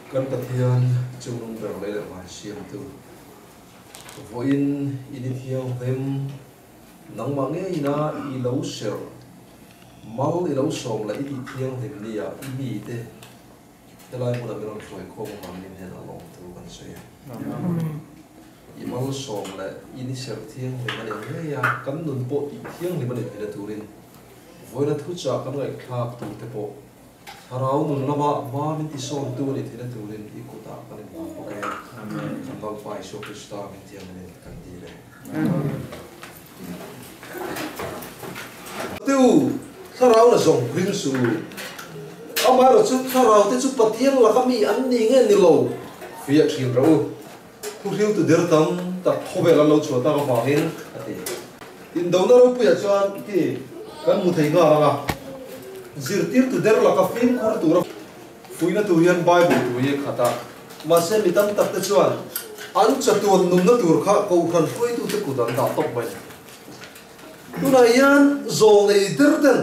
kan pathian chung ber le le ma siam tu voin in thiang hem nang ma nge ina I lo ser mal I lo som la I thiang hem nia I mi te lai mo na meron foi khom man nin hen along tu kan se I mal som la in ser thiang hem ma ne ya kan nun po I thiang ni ma ne pela turin voina thu cha kan ngai khak tu te po harau nun lama ma min ti som tu ni thina turin I kuta kan ma po e amen kan dal pai so Krista min tiang ne kan ti le tu harau na song rim su ama ro chu harau te chu pathian la kami an ni nge ni lo fia thin ro thu riu tu der tam ta thobe la lo chu ta ka ma hin ati in do na ro pu ya chuan ti kan mu thei nga ra zir tir tu der la ka fin khor tu ra fuina tu hian bible tu ye khata ma se mi tam tak te chuan an chatuan num na tur kha ko khan foi tu te ku dan da tok mai tu na yan zo nei der den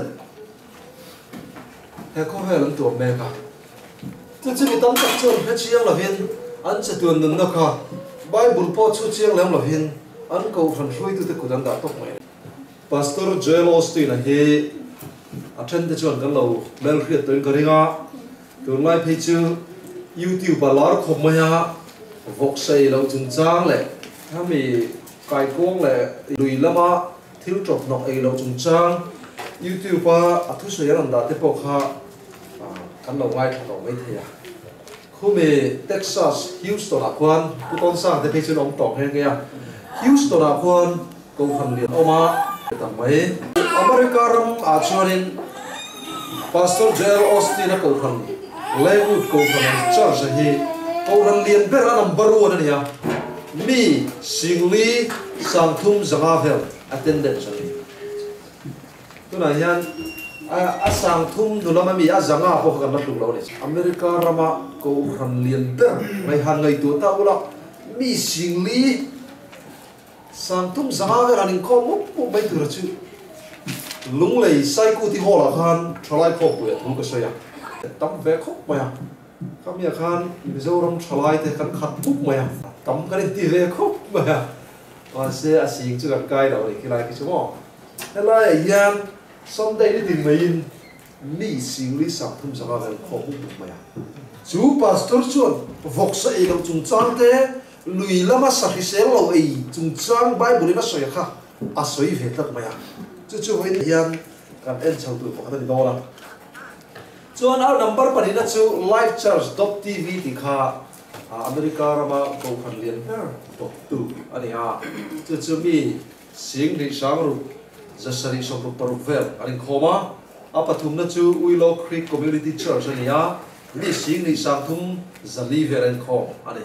he ko helan tu me ka tu che mi tam tak chuan he chiang la hin an chatuan num na kha bible po chu chiang lam la hin an ko khan foi tu te ku dan da tok mai Pastor Joel Austin he attend the chuan kan lo mel khriat toin ka ringa tur lai phei chu YouTube ba lar khom maya vok sei lo chung chang le hami kai kong le lui lama thil trop nok ei lo chung chang YouTube pa athu so yaran da te po kha kan lo ngai tho mai thia khumi Texas Houston a kwan ku ton sang te phei chu om tong he ya Houston a kwan ko khan lian oma tamai America ram a chuanin Pastor Joel Austin a ko khan Lakewood ko khan church hi ko ran lian ber number 1 ania mi singli santhum zangavel attendance ani tuna hian a santhum dulama mi a zanga ko kan la tuk lo ni America rama ko khan lian ber mai han ngai tu ta ula mi singli santhum zangavel anin ko mu bai tu ra chu lung lei sai ku ti hola khan thalai kho pu thu ka soya tam ve khop maya kamia khan mizoram thalai te kan khat puk maya tam kan ti ve khop maya wa se asing chu kan kai da ri kilai ki chumo helai yan someday ni din mai ni singli santhum zangavel kho puk maya chu pastor chuan vok sa e lo chung chang te lui lama sa hi sel lo ei chung chang bible na soya kha a soi ve tak maya chu hoi hian kan en chau tu pakhat ni dola chuan our number panina chu livechurch.tv ti kha America rama ko khan lian to tu ani a chu mi sing ri sang ru zasari som paru vel ani khoma apathum na chu Willow Creek Community Church ani a mi sing ri sang thum zali veren khom ani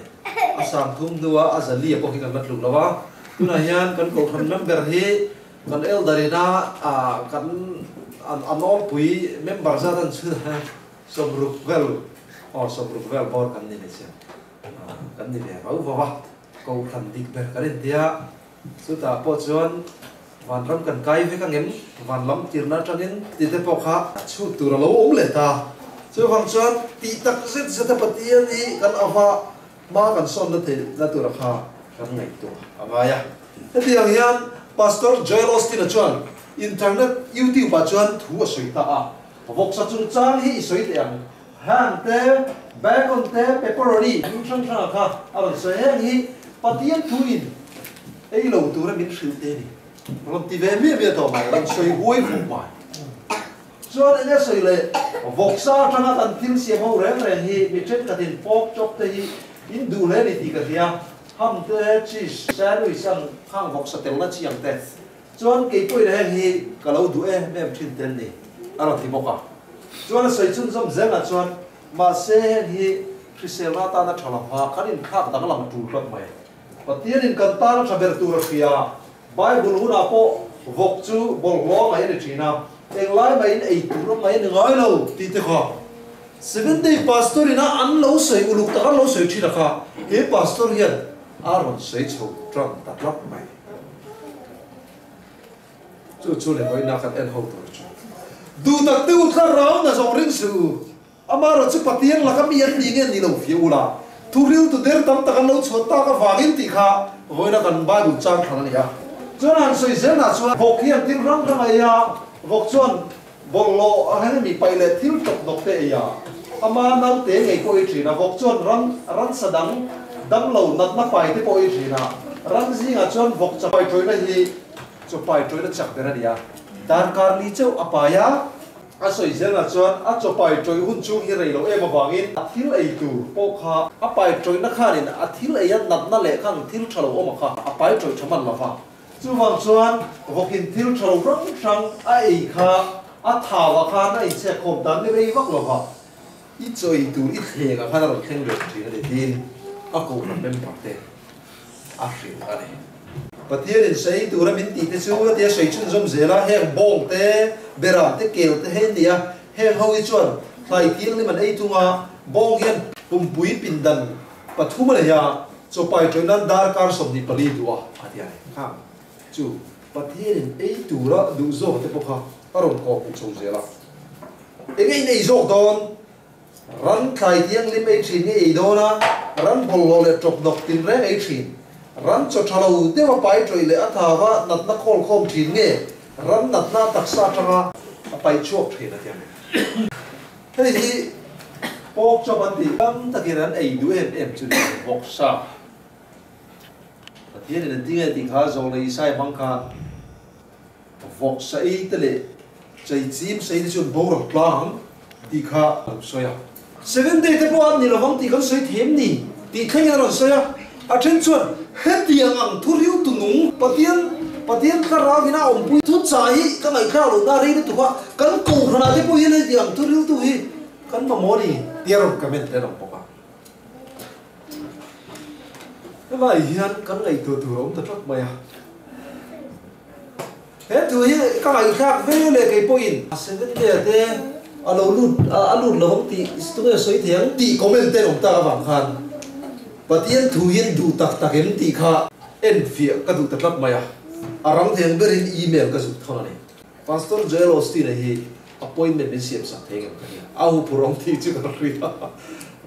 a sang thum duwa a zali a poki kan matluk lawa tuna hian kan ko khan member hi kan eldarina kan anol pui member zatan chu Somrukvel Somrukvel bor kan ni se kan ni be bau wa ko kan dik ber kan dia chu ta po chuan van ram kan kai ve ka ngem van lam tirna tangin ti te po kha chu tu ra lo om le ta chu wang chuan ti tak zet zeta patian ni kan awa ma kan son na the la tu ra kha kan ngai tu amaya ti ang yan Pastor Joel Austin chuan internet YouTube ba chuan thu a soi ta a vok sa chung chang hi soi te ang han te bacon te pepperoni chung chang kha aron soi hi patian thu in ei lo tu ra min thil te ni rom ti ve mi to mai ron soi huai fu mai chuan ene soi le vok sa chang a kan thil siam ho reng hi mi chet ka tin pok chok te hi in du le ni ti ka dia ham te cheese sandwich sang khang vok sa tel na chiang te chuan ke poi le hi ka lo du e mem thin ten ni aro thi boka chuan soi chun zom zenga chuan ma se hi krisela ta na thala pha kanin khak dang lam tu hlak mai patian in kan ta na thaber tu ra khia bible huna po vok chu bol lo mai ni thina eng lai mai in ei tu ro mai ni ngai lo ti te kha 7 day pastor ina an lo soi uluk ta lo soi thina kha he pastor hian aron sei chho tram ta lap mai chu le boina kan en ho tu chu du tak tu thar raw na zong ring su amaro chu patien la kami an ding en ni lo fiula thuril tu der tam takan lo chota ka wangin ti kha voina kan ba du chang thang ni ya chuan an soi zel na chuan bok hian tin rang rang aya bok chuan bollo a han mi paile thil tok dok te ya ama nau te ngei ko i thina bok chuan ran sadang dam lo nat na pai te po i thina ran zinga chuan bok chapai toina hi chopai toina chak te na dia dar kar li cheu apaya a soi zel na chuan a chopai toi hun chu hi rei lo em awangin a thil ei tur po kha a pai toina khanin a thil ei nat na le khang thil thalo oma kha a pai toi thaman la fa chu wang chuan vokin thil thalo rang rang a ei kha a thawa kha na i che khom dan ni rei vak lo fa i choi tur i thega kha ro khen re thi re tin a ko na mem pakte a hrin ani pathian in sei tura min ti te chu te sei chun zom zela heng bong te beram te kel te hen dia heng ho i chuan thlai tiang ni man ei tunga bong hian pumpui pindan pathuma le ya chopai toinan dar kar som ni pali duwa atia ha chu pathian in ei tura du zo te pokha aron ko pu chou zela engei nei zo don ran thlai tiang lim ei thin nge ei dona ran bollo le tok nok tin re ei thin ran cho thalo te wa pai troi le athawa nat na khol khom thin nge ran nat na taksa tanga pai chok thina tiam hei hi pok cho ban ti kam takiran ei du em chu bok sa pathian in tinga ti kha zo le sai bang kha vok sa ei te le chai chim sei de chun bor plang ti kha soya 7 day te po an ni lawang ti kan soi them ni ti khaia ron soya attention hetiang ang thuriu tu nung patien khara vina om pui thu chai ka ngai kha lo na ri tu ka kan ko khana te pui le tiang thuriu tu hi kan ma moni tiarom comment te rom poka ma hian kan ngai tu rom ta trak maya he tu hi ka ngai kha ve le kai poin 7 day te alo lut lo ti stu soi thiang ti comment te rom ta ka wang khan patien thu hian du tak takem ti kha en fia ka du tatlak maya arang theng berin email ka zu thona ni pastor Joel Austin hi appointment min siam sak theng ka hi au purong thi chu ka ri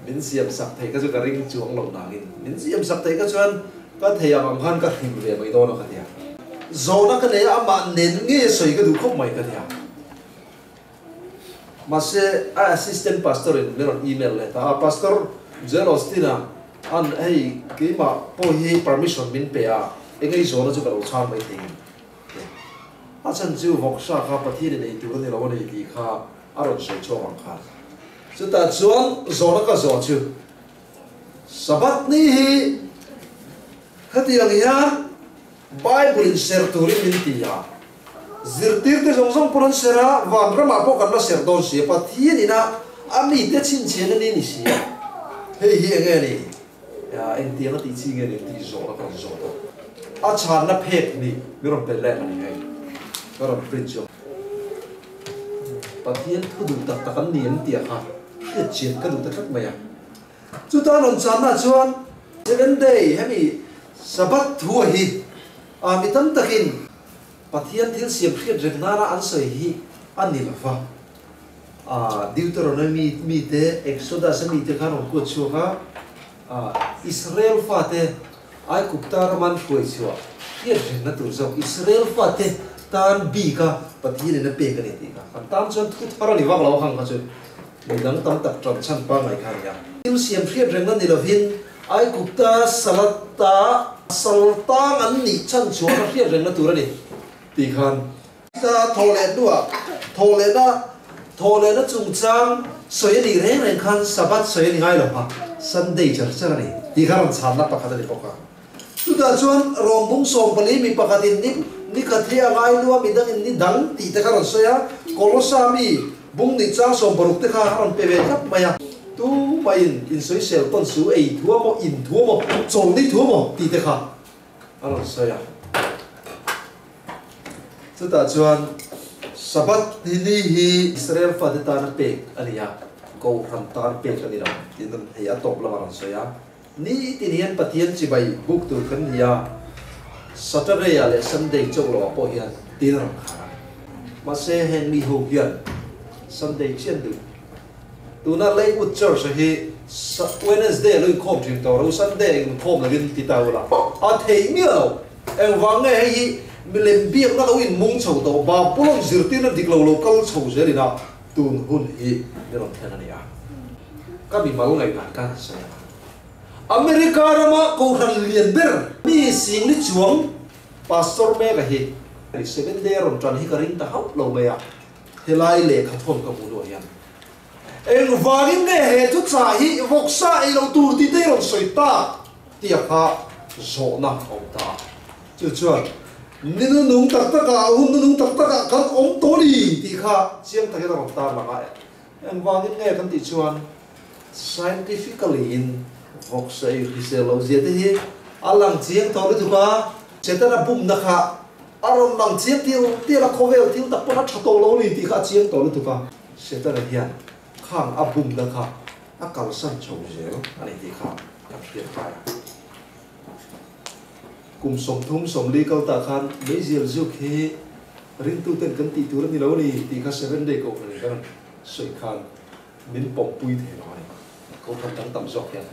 min siam sak thei ka chu ka ring chuang lo nangin min siam sak thei ka chuan ka theya ang khan ka thim le mai do na ka tia zona ka ne ama nen nge soi ka du khop mai ka tia mase assistant pastor in meron email le ta pastor Joel Austin an hey ke ma po hi permission min pe a engai zona chu ka lo chhan mai thing a chan chu vok sa kha pathi ne nei tu ni lo nei ti kha aron sei cho wang kha chu ta chuan zona ka zo chu sabat ni hi khati ang ya bible in ser tu ri min ti ya zirtir te zong zong puran sera wan rama po kan la ser don si pathi ni na ami te chin chen ni ni si hei hi nge ni ya en tiang ti chi nge ni ti zo na kan zo to a chan na phek ni mi ron pe le ani hai ka ron print jo pathian thu du tak takan niam tia kha he chen ka du tak maya chu ta ron chan na chuan 7 day hemi sabat thu hi a mi tam takin pathian thil siam khiat rek na ra an soi hi ani la fa Deuteronomy mi te Exodus mi te kha ron ko chu kha Israel fa te ai kuptar man khoi chua ye na tur zo Israel fa te tan bi ka pathian na pe ka ni ti ka kan tam chon thu thara ni wak lo khang ka chu mi dang tam tak tron chan pa ngai kha ya thil siam khiat rek na ni lo hin ai kupta salta an ni chan chua ka khiat rek na tur ani ti khan ta thole dua thole na chung chang soi ni reng khan sabat soi ni ngai lo ha Sunday church ni ti khan chan na pakha ni poka tu da chuan rombung som pali mi pakhatin ni khathia ngai luwa mi dang ni dang ti te khan soya kolosami bung ni chang som baruk te kha ron pe ve kap maya tu pain in soi sel ton su ei thua mo in thua mo chong ni thua mo ti te kha ron soya tu da chuan sabat ni hi Israel fa de ta na pe ania ko ram tar pe ka ni ra tin dan he atop la ran soya ni tinian pathian chi bai book tu kan ya Saturday ale Sunday chok lo po hian tin ram kha ma se hen mi ho hian Sunday chen du tu na Lakewood Church hi Wednesday lui khom thim to ro Sunday khom la gin ti tau la a thei mi lo eng wang nge hi milem biak na lo in mung chho to ba pulong zirtin na dik lo local chho je na tun hun hi ni ron thena ni a ka mi mal ngai kan ka sa America rama ko han lian ber mi sing ni chuang pastor me ga hi 7 day ron tran hi ka ring ta hau lo me a helai le kha thom ka mu lo yan eng wangin nge he chu cha hi voksa i lo tur ti te ron soi ta tia kha zo na om ta chu chuan ni nu nung tak tak a hun nu nung tak tak a kan om to ni ti kha chiang ta ke ron ta la ga eng wangin nge kan ti chuan scientifically in voksa i physiology te hi alang chiang to ri tu ka chetana bum na kha aron lang chiang ti la khovel ti tak pa tha to lo ni ti kha chiang to ri tu ka chetana hian khang abum da kha akal san chou je ani ti kha ka phian kai kum som thum som legal ta khan mezil zu khi ring tu ten kan ti tu ni lo ni ti kha 7 day ko ni kan soi khan min pom pui the no ni ko khan tang tam jok ya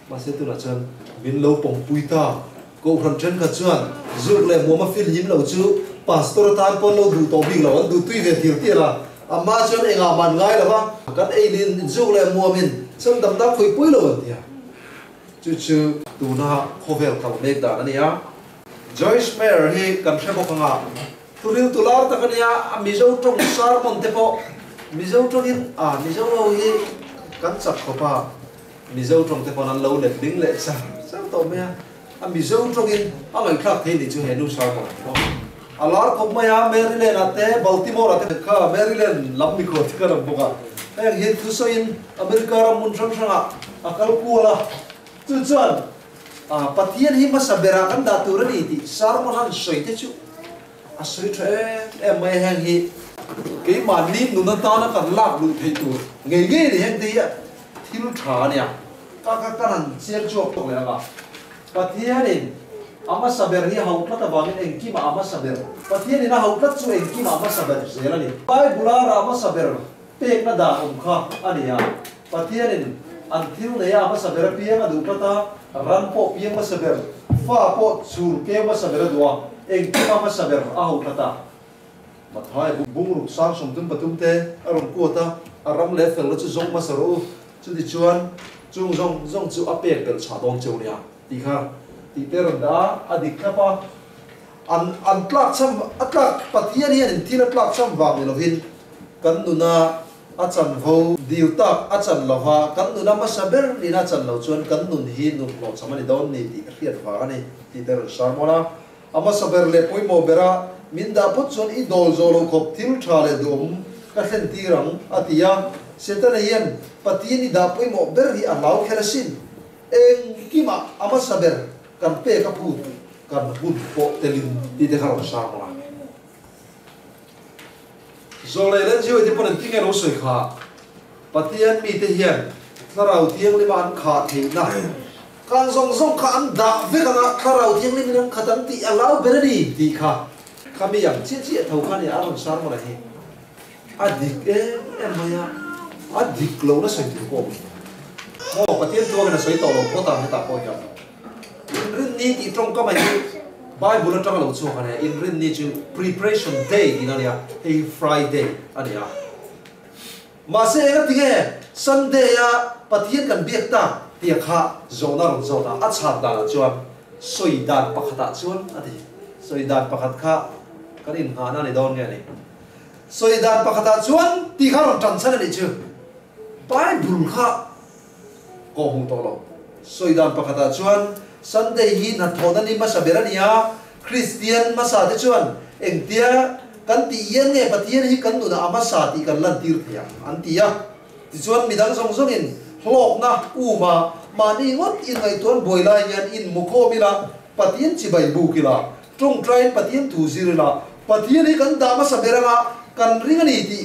ma se tu na chan min lo pom pui ta ko khan chen kha chuan zu le mo ma fil him lo chu pastor tan pon lo du to bing lo an du tui ve thir ti la amma chuan enga man ngai la ba kan alien zu le mo min cham dam da khoi pui lo ti ya chu chu tu na khovel ka mek da ani ya Joyce Meyer hi kan thebo khanga turil tular ta kania mizo tong sar mon te po mizo tong in mizo lo hi kan chak khopa mizo tong te pon an lo le ding le sa to me mizo tong in ngai khak the ni chu he nu sar mo alar ko maya Maryland ate Baltimore ate kha Maryland lam mi ko thika ram boka eng hi thu so in America ram mun sang sanga akal kuala chu chuan pathian hi ma sabera kan da tur ni ti sarmon han soi te chu a soi the em mai hang hi ke ma ni nu na ta na kan lak lu thei tu ngei ngei ni hang ti ya thil tha nia ka han chial chok to ya ba pathian in ama saber hi hau pata bangin eng ki ma ama saber pathian ina hau plat chu eng ki ma ama saber zela ni pai bulara ama saber pek na da kha ania pathian in anthil ne ya ama saber piang adu pata ran po piang ma saber fa po chur ke ma saber dua eng ki ma saber a hau pata mathai bungru sang som tum patum te aron ko ta aram le fel chu zong ma saru chu di chuan chung zong chu apek pel cha dong chu nia ti kha ti teron da adik khapa an tlak cham atlak pathian hian in thil atlak cham wang lo hin kan nu na achan vo diu tak achan lova kan nu na ma saber ni na chan lo chuan kan nun hi nu lo chamani don ni ti riat wa ani ti teron sarmona ama saber le poi mo bera min da put chuan i dol zolo khop thil tha le dum ka hlen ti rang atia setana hian pathian ni da poi mo ber hi alau khelasin eng kima ama saber kan pe ka pu kan bun po telin ti te khar sa ma zole len jiu ti pon ti nge lo soi kha pathian mi te hian tharau tiang le man kha the na kan zong kha an da ve kana tharau tiang le min khatang ti alau berani ti kha kami yang chi thau kha ni aron sar ma hi adik em maya adik lo na sai ti ko pathian tu ga na soi to lo ko ta ta ko ya rin ni ti trong ka mai Bible trong lo chu khane in rin ni chu preparation day dinania hey Friday ania ma se ga tinge Sunday ya pathian kan biak ta ti kha zona ron zona a chat da chuan soidan pakhata chuan ati soidan pakhat kha karin ha na ni don nge ni soidan pakhata chuan ti kha ron tan chan ni chu Bible kha ko hu to lo soidan pakhata chuan Sunday hi na thona ni ma saberania Christian ma sa de chuan engtia kan ti yen nge pathian hi kan nu na ama sa ti kan lan tir thia an tia ti chuan midang song in hlok na uma mani ngot in ngai ton boilai yan in mukho mila pathian chi bai bu kila trong train pathian thu zirila pathian hi kan da ma saberanga kan ringani ti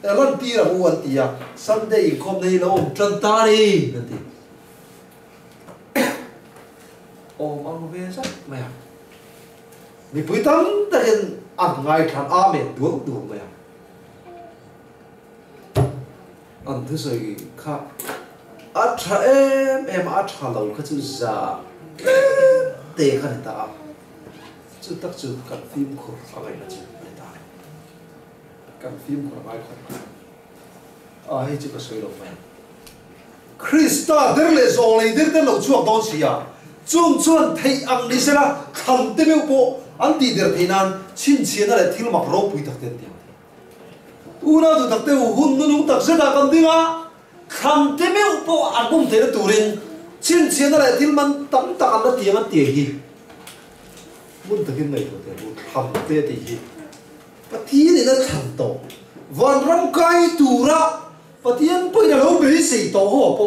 lan tira u an tia Sunday khom nei lo tran ta ni nanti mang về rất mẹ mi bui tam ta hiện ăn ngay thằng a mẹ đuống mẹ anh thứ rồi khác ắt cha em ắt cha lâu cái chữ già tệ cái này ta chữ tắc chữ cần phim của anh ấy là chữ này ta cần phim của ai không ai chữ cái sợi lông mày Krista der le zong le der lâu chuộc đón xí à chung chuan thấy anh đi xe là thằng tê miêu bộ anh đi der thấy nan chín chiến là thiếu mặc râu bụi tắc tiền tiền una tu takte hun nu tak se da kan dinga kham te me upo album te turin chin chin la til man tam ta kan la tiang ti hi mun takin nei te mun kham te ti hi pati ni na kham to van ram kai tura patien poi na lo be sei to ho po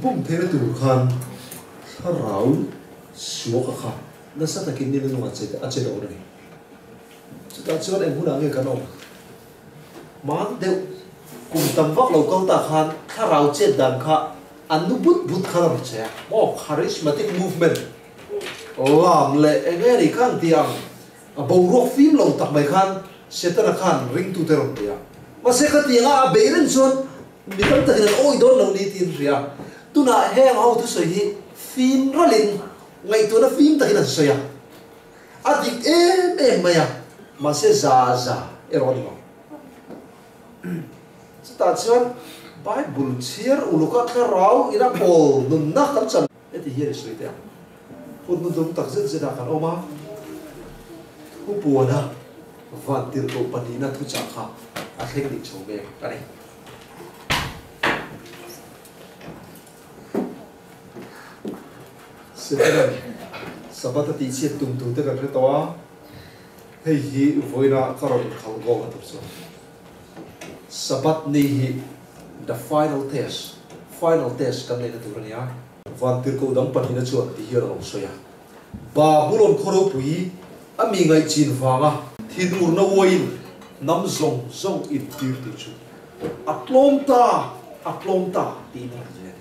bum te tu khan rau suwa ka kha na sa takin ni nu a che do ni ta chuan em huna nge kan mang đều cùng tầm vóc lâu câu ta khan khá rào chết đàn khá anh nu bút bút khá làm trẻ oh charismatic movement làm lệ nghe đi khăn tiang bầu rock phim lâu tập bài khan sẽ ta khan ring tu terong dia mà sẽ khát tiang à bể lên xuân bị tâm ta cái ôi đón lâu đi tin ria tu na heng hao tu soi hi phim ra lên ngày tu na phim ta cái soi à đi em mày mà sẽ già eron ta chuan Bible chiar uluka ka rau ira bol nun na kan chan eti hi sui te pun mun dum tak zet zeda kan oma hu puana van tir ko panina thu cha kha a thek dik chome kani setan sabata ti chiat tum tu te kan re tawa hei hi voina karon khal go ka tu so Sabat ni hi the final test kan nei na tu rania van tir ko dang pani na chuan ti hian long soya Babylon khoro pui ami ngai chin wanga thinur na woin nam zong in tir ti chu atlomta ti na je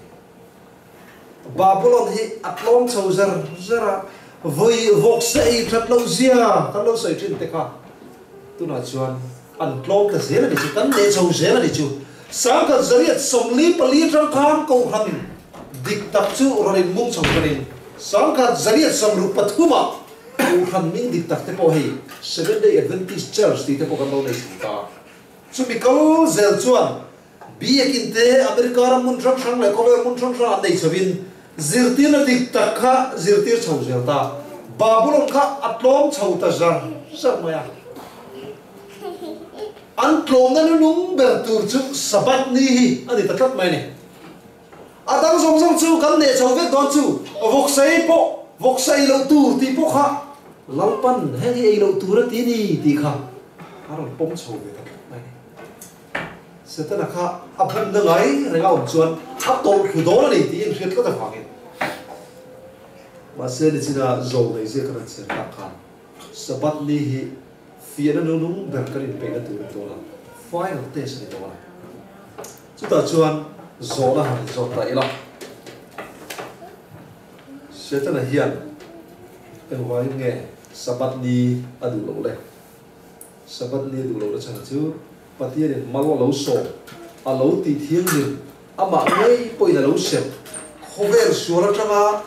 Babylon hi atlom chauzer zara voi vok sei that lo zia kan lo sei chin te kha tu na chuan an klom ta zela di chu kan le chau zela di chu sang ka zariat somli pali tang khang ko han dik tak chu rorin mung chau kanin sang ka zariat som ru pathuma ko han ming dik tak te po hei Seventh Day Adventist Church ti te po kan lo nei ta chu mi kal zel chuan bi ekin te America ram mun trak sang le ko mun sang sang nei chavin zirtir na dik tak kha zirtir chau zel ta Babylon kha atlom chau ta zar sak maya an tlom na nung ber tur chu sabat ni hi ani ta tat mai ne atang song chu kan ne chau ve don chu vok sei lo tur ti po kha lalpan heng ei lo tur ti ni ti kha aron pom chau ve ta mai ne setana kha apun da ngai renga om chuan a tol khu do ni ti in hret ka ta phangin wa se ni china zo nei se kan chen ta kha sabat ni hi Fiena nung berkarin pena tu tola final test ni tola chuta chuan zola han zota ila setana hian en wai nge sabat ni adu lo le sabat ni adu lo le chana chu patien malo lo so a lo ti thiang ni ama nei poina lo sem khover suara tanga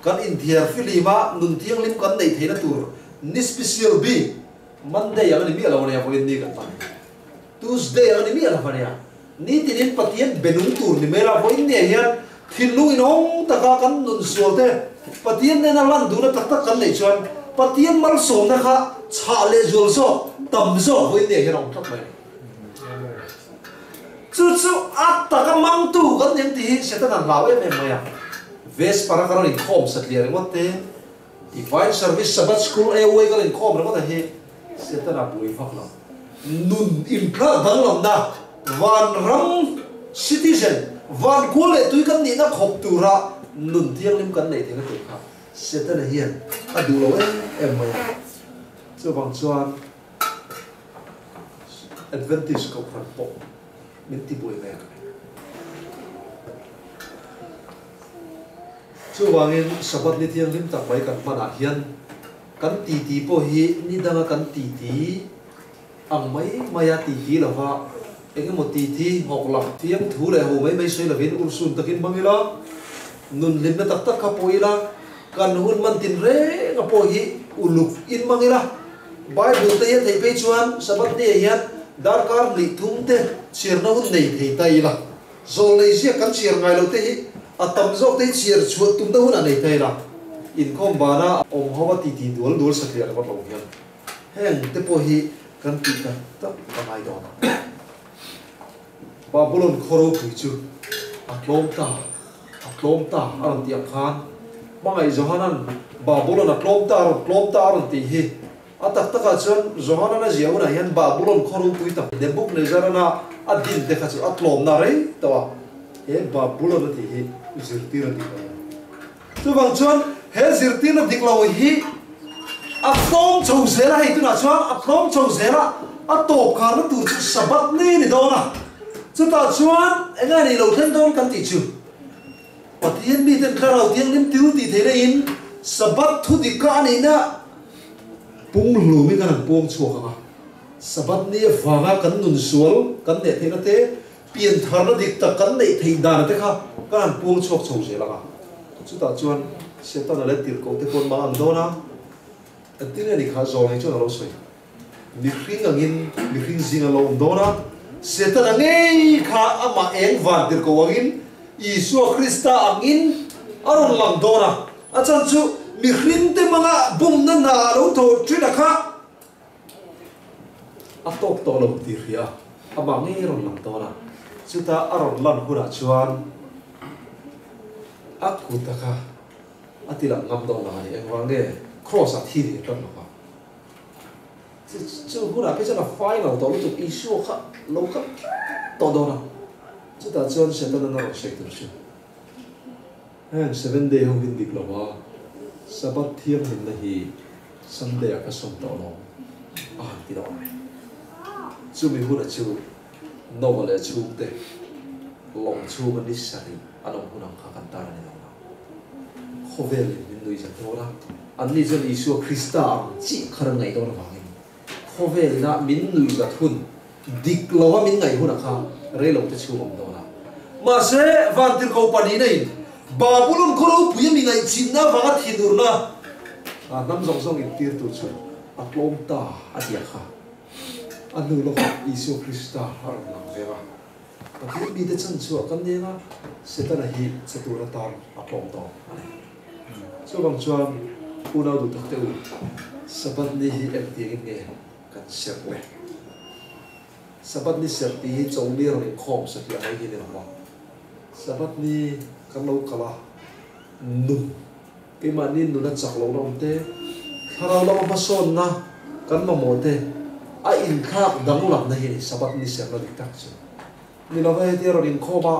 kan india filima nun thiang lim kan nei theina tur ni special bi Monday yang ni mi ala wana poin ni kan pan Tuesday yang ni mi ala wana ni tinin patien benung tur ni mera poin ni hian thilu inong taka kan nun sualte patien ne na lan du na tak tak kan nei chuan patien mal som na kha cha le jul so tam so poin ni hian ong thak mai chu at taka mang tu kan nem ti setan an lawe me maya ves para karon in khom satliar ngote divine service sabat school away kan in khom ra ngote he setana pui fakla nun impla danglam na van ram citizen van kule tui kan ni na khop tura nun thiang lim kan nei thega tu kha setana hian adu lo em mai chu bang chuan Adventist ko khan po min ti pui me chu wangin sabat ni thiang lim tak bai kan mana hian kan ti po hi ni danga kan ti ang mai maya ti lawa anh một tí thi học lạc tiếng thú lại hồ mấy xoay là viên ursun takin bangila nun lim na tak tak kapoi la kan hun man tin re kapoi hi uluk in bangila Bible te thei pe chuan sabat te hian darkar li thum te chirna hun nei thei tai la zol nei zia kan chir ngai lo te hi atam zok te chir chuat tum da hun nei thei la in khom bana om hawa ti ti dul dul sakria ba lo hian heng te po hi kan ti ta tak kamai do Babylon khoro pui chu atlom ta aron ti khan mangai Johanan Babylon atlom ta aron ti hi atak taka chuan Johanan a ziauna hian Babylon khoro pui ta de book nezarana adin te kha chu atlom na rei tawa he Babylon ti hi zirtir ti ba chu bang chuan he zirtir na diklo hi atlom chou zela hi tu na chuan atlom chou zela atop khar na tu chu sabat ni do na chúng ta chuan anh ấy này đầu tiên don kan ti chu pathian mi ten khara đầu tiên lim tiu ti thế này in sabat thu di ka ni na pung lu mi kan pung chu ka sabat ni vanga kan nun sual kan ne thế na te pian thar na dik ta kan nei thei dan te kha kan pung chok chou je la chúng ta chuan setan le tir ko te kon ma ang do na tin ni kha zo ni chu na lo soi mi khring angin mi khring zing lo do na Setan ngay kha ama eng van dir ko wangin Isu Krista angin aron lang dona achan chu mi hrin te manga bum na na lo tho trina kha atok to lo ti ria ama ngay ron lang dona chu ta aron lan hura chuan aku ta kha atila ngam do na ni eng wange cross a thi ri tan ma chu hura pe chana final to lo tu Isu kha lo kha to do na chu ta chuan setan na ro shek tu chu hang 7 day ho hin dik lawa sabat thiam hin na hi Sunday ka som to lo ti do chu mi hura chu no le chu te long chu man ni sari anong hunang kha kan ta ni lo khovel min nui ja to la an ni jon Isu Krista chi kharang ngai do na wangin khovel na min nui ja thun dik lawa min ngai huna kha re lo te chu om do na ma se van tir ko pani nei Babylon khoro puya mi ngai chinna wanga thidur na nam zong zong in tir tu chu atlom ta atia kha anu lo Isu Krista har na vera tapi mi de chan chu kan ne na setan hi chatura tam atlom to so bang chuan una du tak te sabat ni hi em ti nge kan ser le sabat ni ser ti chong ni ro khom sa ti ai hi ne ma sabat ni kan lo kala nu ke ma ni nu na chak lo rom te khara lo ma son na kan ma mo te a in khak dang lak na hi sabat ni ser na dik tak chu ni lo vai ti ro in khoma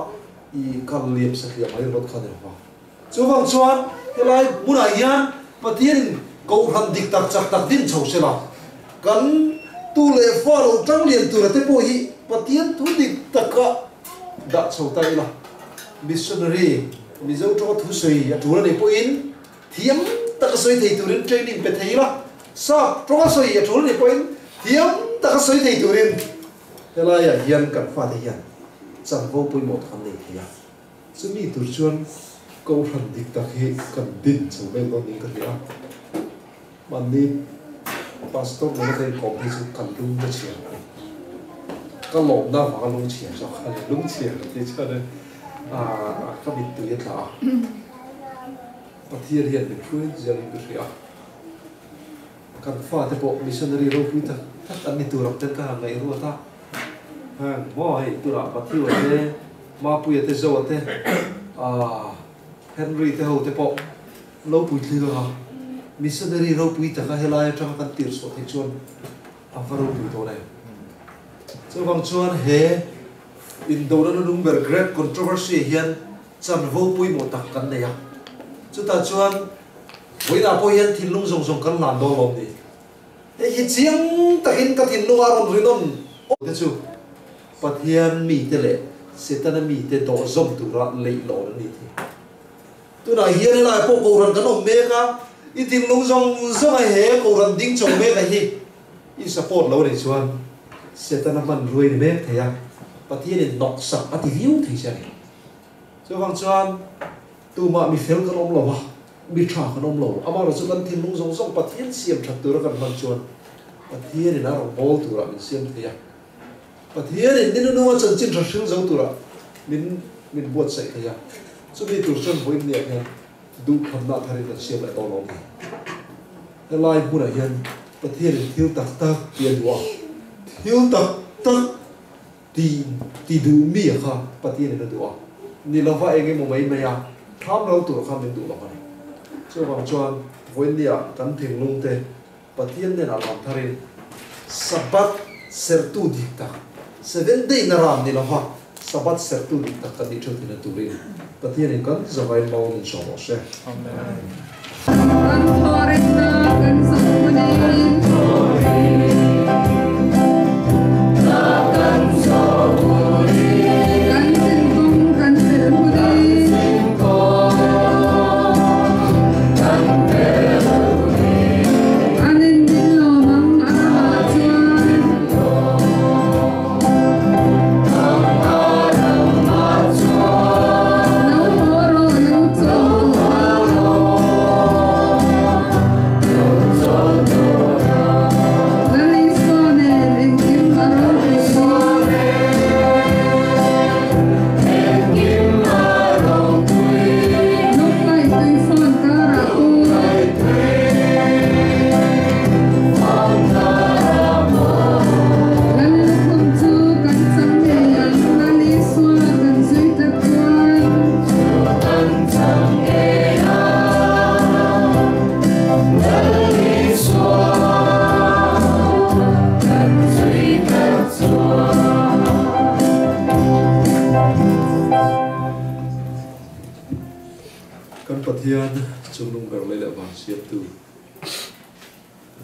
I kal liam sa ti ai ro kha ne ma chu wang chuan ke lai mun ai yan pathian ko ran dik tak chak tak din chho se la kan tu le follow tang lian tu la te po hi pathian tu dik taka da chho tai la missionary mi zo to thu soi ya tu la ne po in thiam tak soi thei tu rin training pe thei la sa to soi ya tu la ne po in thiam tak soi thei tu rin te la ya hian kan fa te hian chang vo pui mo kham nei thia chu mi tur chuan ko ran dik tak hi kan din chho me lo ning ka ria man ni pastor mo te ko bi chu kan lung da chia ka lom na ma lung chia sa kha lung chia ti cha de ka bi tu ya tla pathir hian bi phui jal bi ria kan fa te po missionary ro pui ta an ni tu rak ten ka ngai ru ta ha mo hai tu ra pathi wa te ma pui te zo te Henry te ho te po lo pui thli lo ha missionary ro pui ta ka helai tang kan tir so the chuan a va ro pui to nei so bang chuan he in do na lung ber great controversy hian chan vo pui mo tak kan nei ya chu ta chuan voi na po hian thin lung zong zong kan lan do lom ni e hi chiang takin ka thin lu aron rinon te chu pathian mi te le setan mi te do zom tu ra lei lo ni thi tu na hian la po ko ran kan om me ka I tin lung zong zong ai he ko ran ding chong me ka hi I support lo ni chuan setan man ruai ni me the ya bắt thiên in nọc sắc bắt liu thì sao này cho vang chuan tu mà mi fel kan om lo wa mi tha kan om lo ama ro chu kan thin lung zong zong bắt thiên siam that tu ra kan man chuan bắt thiên in aro bol tu ra min siam thia bắt thiên in din nu chan chin ra hring zo tu ra min buat sai thia chu mi tu chuan voin nia hian du kham na thari kan siam lại to lo ni lai bu na hian bắt thiên in thil tak tak pian wa thil tak tak ti du mi kha bắt thiên in du wa ni lova enge mo mai maya tham lo tu kham den du lo kan so wang chuan voinia kan thing lung te pathian nen alam tharin sabat sertu dikta 7 day na ram ni lova sabat sertu dikta kan ni thutin tu rin pathian in kan zawai mau min so mo se amen kan thore na kan samuni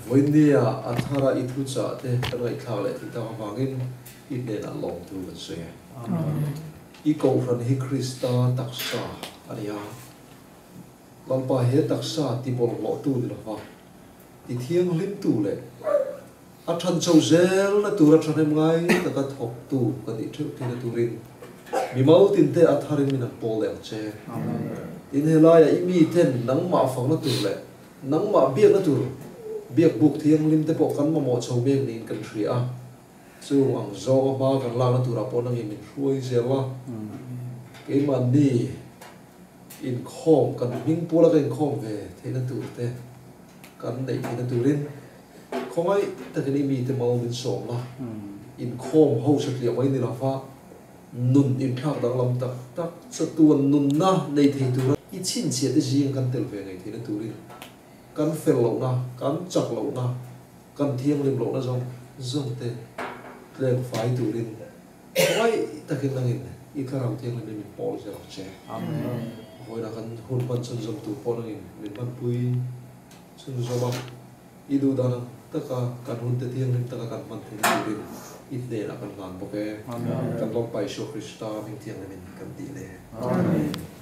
Voinia athara ithu cha te rai thla le thi ta wangin in ne na long tu kan se I ko ran hi Krista taksa aria lampa he taksa ti bol lo tu di lo ti thiang lim tu le a than chau zel na tu ra than ngai ta ka thok tu ka ti thu ki na tu rin mi mau tin te atharin min pol le che in he la ya I mi ten nang ma phang na tu le nang ma biak na tu biak buk thiang lim te po kan ma mo chho bek nin kan thri a chu ang zo ba kan la na tu ra po nang in ruai zela ke man ni in khom kan ming pula kan khom ve the na tu te kan nei the na tu rin khomai ta kan mi te mau min som la in khom ho sat li mai ni la fa nun in thak dang lam tak tak sa tuan nun na nei the tu I chin che te jing kan tel ve ngai the na tu rin kan fel lo na kan chak lo na kan thiang lim lo na zong te len fai tu rin khoi ta kin nangin I kharau thiang lim min pol je lo che amen hoi na kan hun pan chun zom tu pol nangin min pan pui chun zoma I du da na ta ka kan hun te thiang lim ta ka kan man the tu rin I ne na kan man bo ke kan long pai sho Krista min thiang lim kan ti le amen